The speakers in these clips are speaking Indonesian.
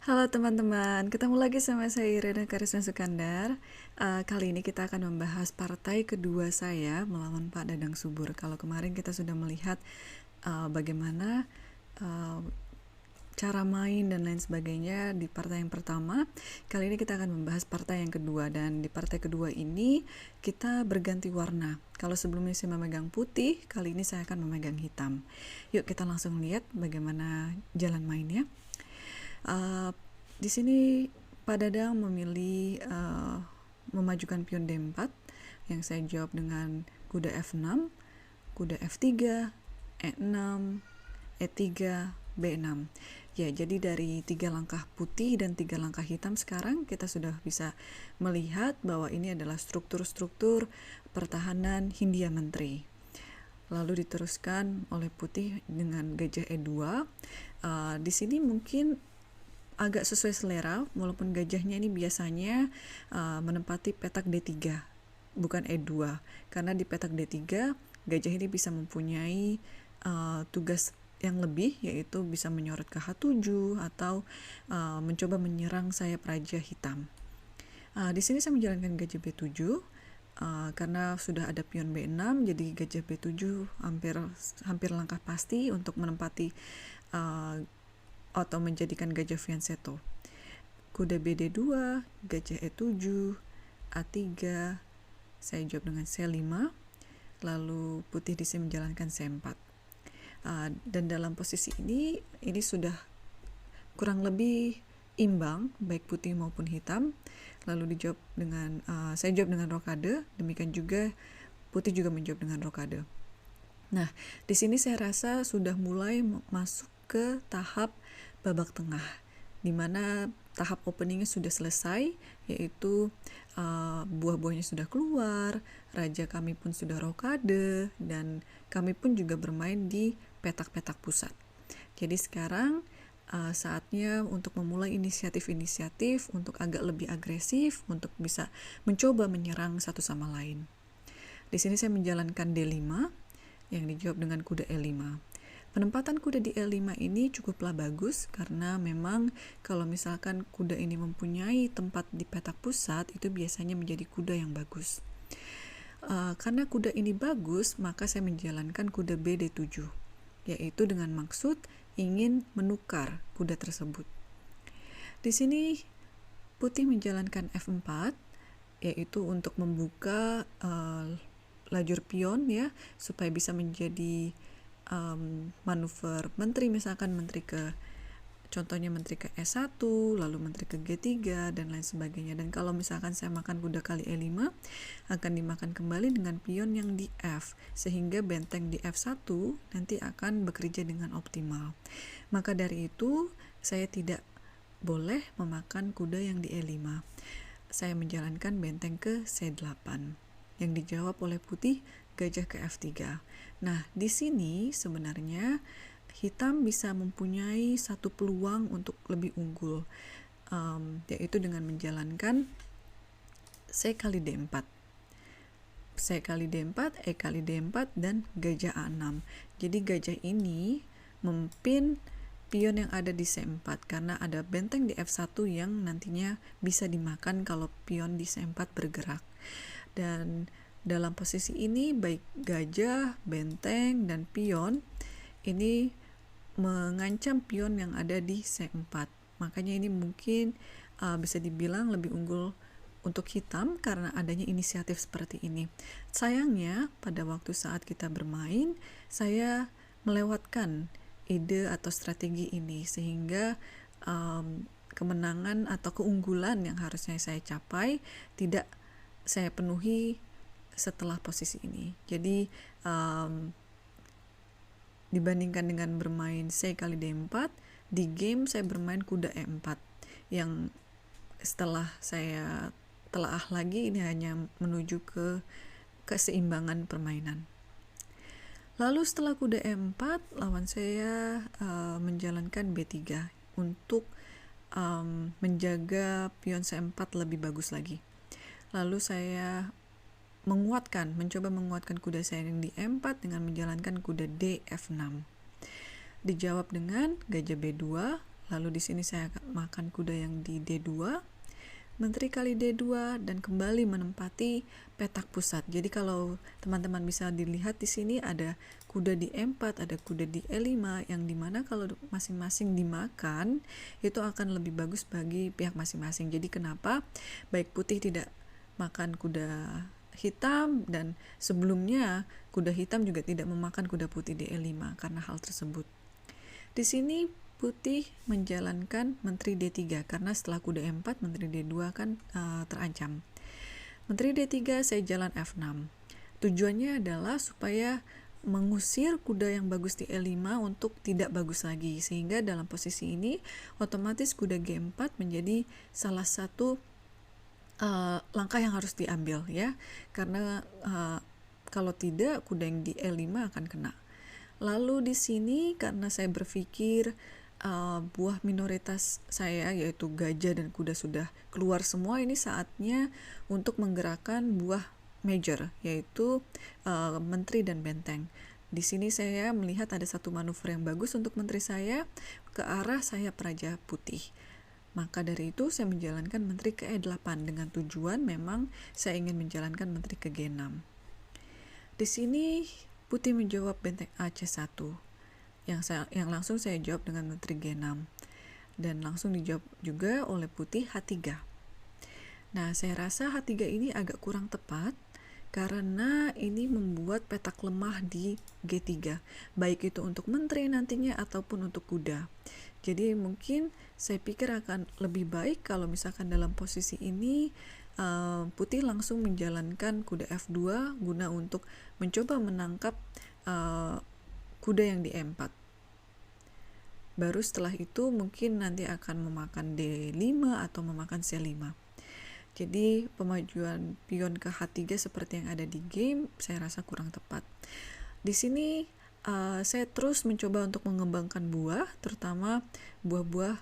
Halo teman-teman, ketemu lagi sama saya Irena Karisma Sukandar. Kali ini kita akan membahas partai kedua saya melawan Pak Dadang Subur. Kalau kemarin kita sudah melihat bagaimana uh, cara main dan lain sebagainya di partai yang pertama, kali ini kita akan membahas partai yang kedua. Dan di partai kedua ini kita berganti warna. Kalau sebelumnya saya memegang putih, kali ini saya akan memegang hitam. Yuk kita langsung lihat bagaimana jalan mainnya. Di sini Pak Dadang memilih memajukan pion D4 yang saya jawab dengan kuda F6, kuda F3, E6, E3, B6. Ya, jadi dari 3 langkah putih dan 3 langkah hitam sekarang kita sudah bisa melihat bahwa ini adalah struktur-struktur pertahanan Hindia Menteri. Lalu diteruskan oleh putih dengan gajah E2. Di sini mungkin agak sesuai selera, walaupun gajahnya ini biasanya menempati petak D3, bukan E2. Karena di petak D3, gajah ini bisa mempunyai tugas yang lebih, yaitu bisa menyorot ke H7 atau mencoba menyerang sayap raja hitam. Di sini saya menjalankan gajah B7, karena sudah ada pion B6, jadi gajah B7 hampir langkah pasti untuk menempati atau menjadikan gajah fianchetto. Kuda BD2, gajah E7, A3, saya jawab dengan C5, lalu putih di sini menjalankan C4. Dan dalam posisi ini sudah kurang lebih imbang, baik putih maupun hitam. Lalu saya jawab dengan rokade, demikian juga putih juga menjawab dengan rokade. Nah, di sini saya rasa sudah mulai masuk ke tahap babak tengah, di mana tahap openingnya sudah selesai, yaitu buah-buahnya sudah keluar, raja kami pun sudah rokade, dan kami pun juga bermain di petak-petak pusat. Jadi sekarang saatnya untuk memulai inisiatif-inisiatif untuk agak lebih agresif, untuk bisa mencoba menyerang satu sama lain. Di sini saya menjalankan D5 yang dijawab dengan kuda E5. Penempatan kuda di E5 ini cukuplah bagus karena memang kalau misalkan kuda ini mempunyai tempat di petak pusat, itu biasanya menjadi kuda yang bagus. Karena kuda ini bagus, maka saya menjalankan kuda BD7, yaitu dengan maksud ingin menukar kuda tersebut. Di sini putih menjalankan F4, yaitu untuk membuka lajur pion ya, supaya bisa menjadi manuver menteri, misalkan contohnya menteri ke E1, lalu menteri ke G3, dan lain sebagainya. Dan kalau misalkan saya makan kuda kali E5, akan dimakan kembali dengan pion yang di F, sehingga benteng di F1 nanti akan bekerja dengan optimal. Maka dari itu, saya tidak boleh memakan kuda yang di E5. Saya menjalankan benteng ke C8, yang dijawab oleh putih gajah ke F3. Nah, di sini sebenarnya hitam bisa mempunyai satu peluang untuk lebih unggul, yaitu dengan menjalankan C kali D4. C kali D4, E kali D4, dan gajah A6. Jadi gajah ini memimpin pion yang ada di C4 karena ada benteng di F1 yang nantinya bisa dimakan kalau pion di C4 bergerak. Dan dalam posisi ini baik gajah, benteng, dan pion ini mengancam pion yang ada di C4. Makanya ini mungkin bisa dibilang lebih unggul untuk hitam karena adanya inisiatif seperti ini. Sayangnya pada waktu saat kita bermain, saya melewatkan ide atau strategi ini sehingga kemenangan atau keunggulan yang harusnya saya capai tidak saya penuhi setelah posisi ini. Jadi dibandingkan dengan bermain C kali D4, di game saya bermain kuda E4 yang setelah saya telaah lagi ini hanya menuju ke keseimbangan permainan. Lalu setelah kuda E4, lawan saya menjalankan B3 untuk menjaga pion C4 lebih bagus lagi. Lalu saya mencoba menguatkan kuda saya yang di E4 dengan menjalankan kuda D F6. Dijawab dengan gajah B2, Lalu di sini saya akan makan kuda yang di D2, menteri kali D2, dan kembali menempati petak pusat. Jadi kalau teman-teman bisa dilihat di sini ada kuda di E4, ada kuda di E5, yang dimana kalau masing-masing dimakan itu akan lebih bagus bagi pihak masing-masing. Jadi kenapa baik putih tidak makan kuda hitam, dan sebelumnya kuda hitam juga tidak memakan kuda putih di E5 karena hal tersebut. Di sini putih menjalankan menteri D3 karena setelah kuda E4 menteri D2 kan terancam. Menteri D3 saya jalan F6. Tujuannya adalah supaya mengusir kuda yang bagus di E5 untuk tidak bagus lagi, sehingga dalam posisi ini otomatis kuda G4 menjadi salah satu langkah yang harus diambil ya, karena kalau tidak kuda yang di E5 akan kena. Lalu di sini karena saya berpikir buah minoritas saya yaitu gajah dan kuda sudah keluar semua, ini saatnya untuk menggerakkan buah major yaitu menteri dan benteng. Di sini saya melihat ada satu manuver yang bagus untuk menteri saya ke arah sayap raja putih. Maka dari itu saya menjalankan menteri ke E8 dengan tujuan memang saya ingin menjalankan menteri ke G6. Di sini putih menjawab benteng AC1. Yang langsung saya jawab dengan menteri G6, dan langsung dijawab juga oleh putih H3. Nah, saya rasa H3 ini agak kurang tepat karena ini membuat petak lemah di G3, baik itu untuk menteri nantinya ataupun untuk kuda. Jadi mungkin saya pikir akan lebih baik kalau misalkan dalam posisi ini putih langsung menjalankan kuda F2 guna untuk mencoba menangkap kuda yang di E4. Baru setelah itu mungkin nanti akan memakan D5 atau memakan C5. Jadi pemajuan pion ke H3 seperti yang ada di game saya rasa kurang tepat. Di sini saya terus mencoba untuk mengembangkan buah, terutama buah-buah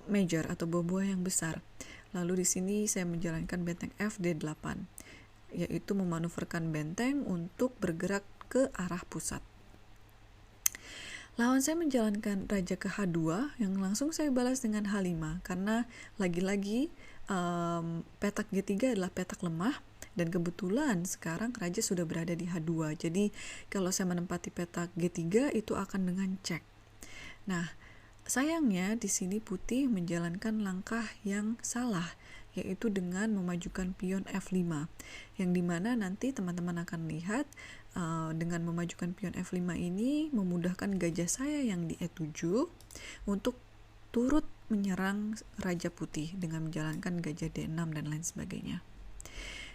major atau buah-buah yang besar. Lalu di sini saya menjalankan benteng F D8, yaitu memanuverkan benteng untuk bergerak ke arah pusat. Lawan saya menjalankan raja ke H2 yang langsung saya balas dengan H5 karena lagi-lagi petak G3 adalah petak lemah, dan kebetulan sekarang raja sudah berada di H2. Jadi kalau saya menempati petak G3 itu akan dengan cek. Nah, sayangnya di sini putih menjalankan langkah yang salah, yaitu dengan memajukan pion F5, yang dimana nanti teman-teman akan lihat dengan memajukan pion F5 ini memudahkan gajah saya yang di E7 untuk turut menyerang raja putih dengan menjalankan gajah D6 dan lain sebagainya.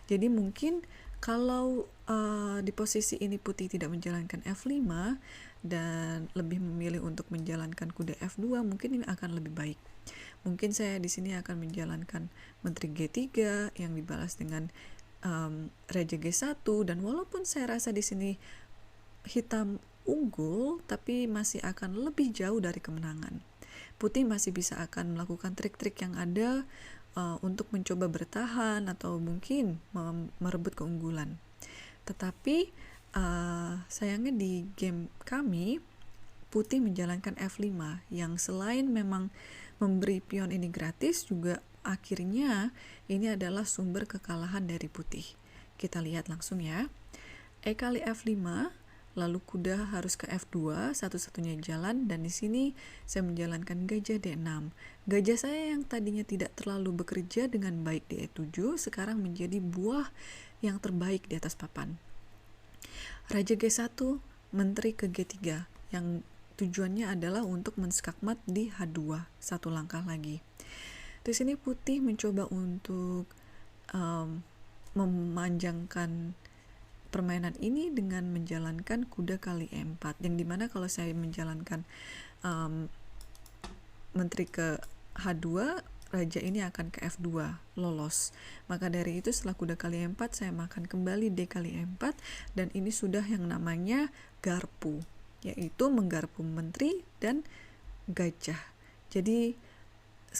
Jadi mungkin kalau di posisi ini putih tidak menjalankan F5 dan lebih memilih untuk menjalankan kuda F2, mungkin ini akan lebih baik. Mungkin saya di sini akan menjalankan menteri G3 yang dibalas dengan raja G1, dan walaupun saya rasa di sini hitam unggul, tapi masih akan lebih jauh dari kemenangan. Putih masih bisa akan melakukan trik-trik yang ada untuk mencoba bertahan atau mungkin merebut keunggulan. Tetapi sayangnya di game kami putih menjalankan F5 yang selain memang memberi pion ini gratis, juga akhirnya ini adalah sumber kekalahan dari putih. Kita lihat langsung ya. E kali F5, lalu kuda harus ke F2, satu-satunya jalan, dan di sini saya menjalankan gajah D6. Gajah saya yang tadinya tidak terlalu bekerja dengan baik di E7, sekarang menjadi buah yang terbaik di atas papan. Raja G1, menteri ke G3, yang tujuannya adalah untuk menskakmat di H2, satu langkah lagi. Di sini putih mencoba untuk memanjangkan permainan ini dengan menjalankan kuda kali E4, yang dimana kalau saya menjalankan menteri ke H2, raja ini akan ke F2, lolos. Maka dari itu setelah kuda kali E4 saya makan kembali D kali E4, dan ini sudah yang namanya garpu, yaitu menggarpu menteri dan gajah. Jadi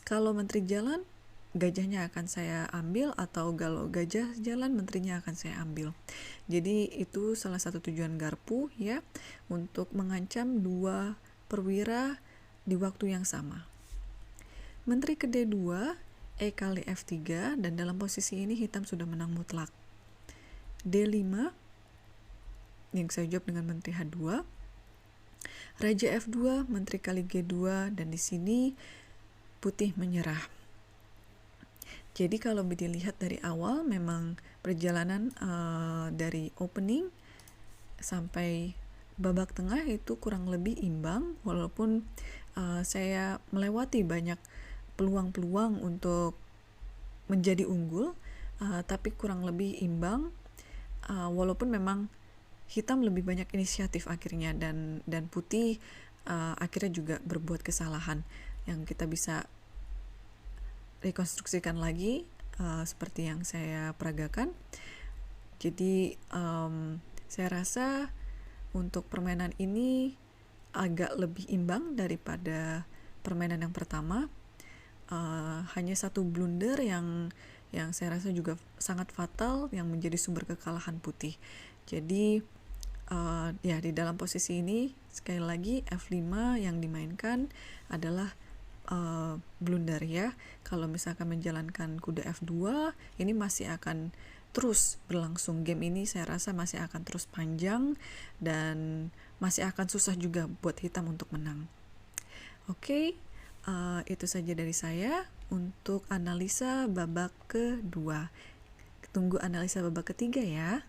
kalau menteri jalan, gajahnya akan saya ambil, atau kalau gajah jalan, menterinya akan saya ambil. Jadi itu salah satu tujuan garpu ya, untuk mengancam dua perwira di waktu yang sama. Menteri ke D2, E kali F3, dan dalam posisi ini hitam sudah menang mutlak. D5, yang saya jawab dengan menteri H2. Raja F2, menteri kali G2, dan di sini putih menyerah. Jadi kalau dilihat dari awal, memang perjalanan dari opening sampai babak tengah itu kurang lebih imbang, walaupun saya melewati banyak peluang-peluang untuk menjadi unggul, tapi kurang lebih imbang, walaupun memang hitam lebih banyak inisiatif akhirnya, dan putih akhirnya juga berbuat kesalahan yang kita bisa rekonstruksikan lagi seperti yang saya peragakan. Jadi saya rasa untuk permainan ini agak lebih imbang daripada permainan yang pertama. Hanya satu blunder yang saya rasa juga sangat fatal, yang menjadi sumber kekalahan putih. Jadi ya, di dalam posisi ini sekali lagi F5 yang dimainkan adalah blunder ya. Kalau misalkan menjalankan kuda F2, ini masih akan terus berlangsung. Game ini saya rasa masih akan terus panjang dan masih akan susah juga buat hitam untuk menang. Oke, itu saja dari saya untuk analisa babak kedua. Tunggu analisa babak ketiga ya.